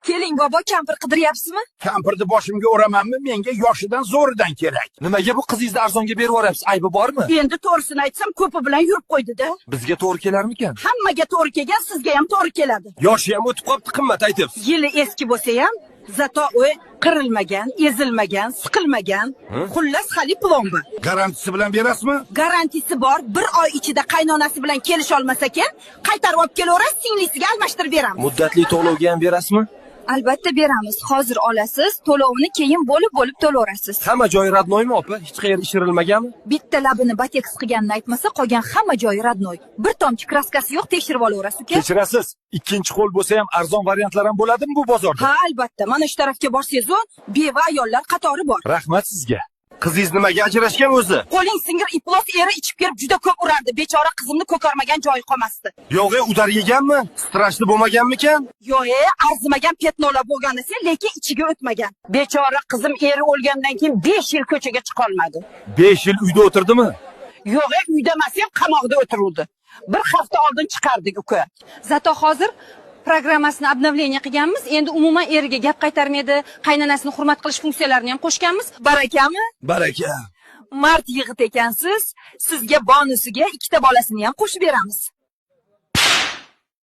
Keling bobo, kampir qidiryapsizmi? Kampirni boshimga o'ramanmi? Menga yoshidan zo'ridan kerak. Nimaga bu qizingizni arzonga berib yuboryapsiz? Aybi bormi? Endi to'g'risini aytsam, ko'pi bilan yurib qo'ydi-da. Bizga to'g'ri kelarmikan? Hammaga to'g'ri kelgan, sizga ham to'g'ri keladi. Yoshi ham o'tib qolibdi, qimmat aytibsiz. Yili eski bo'lsa ham, zato u qirilmagan, ezilmagan, siqilmagan. Xullas, hali plomba. Garantisi bilan berasizmi? Garantisi bor. 1 oy ichida qaynonasi bilan kelisha olmasa ekan, qaytarib olib kelaverasiz, singlisiga almashtirib beramiz. Muddatli to'lovga ham berasizmi? Albatta beramiz. Hozir olasiz, to'lovini keyin bo'lib to'laverasiz. Hamma joyi radnoymi opa? Hech qayerda ishirilmaganmi? Bitta labini bateks qilganini aytmasa, qolgan hamma joyi radnoy. Bir tomchi kraskasi yo'q, tekshirib olaverasiz, uka. Kechirasiz. Ikkinchi qo'l bo'lsa ham arzon variantlar ham bo'ladimi bu bozorda? Ha, albatta. Mana shu tarafga borsangiz, beva ayollar qatori bor. Rahmat sizga. Qizingiz nimaga ajrashgan o'zi? Qo'ling singir iplos eri ichib kelib juda ko'p urardi. Bechora qizimni ko'karmagan joyi qolmasdi. Yo'g'e udar yeganmi? Strashli bo'lmaganmikan? Yo'q, arzimagan petnolar bo'lgan desa, lekin ichiga o'tmagan. Bechora qizim eri o'lgandan keyin 5 yil ko'chaga chiqa olmadi. 5 yil uyda o'tirdimi? Yo'q, uyda emas, ham qamoqda o'tiruvdi. Bir hafta oldin chiqardik uka. Zato hozir programmasini obnovleniya qilganmiz. Endi umuman eriga gap qaytarmaydi, qaynonasini hurmat qilish funksiyalarini ham qo'shganmiz. Barakami? Baraka. Mart yig'it ekansiz. Sizga bonusiga 2 ta bolasini ham qo'shib beramiz.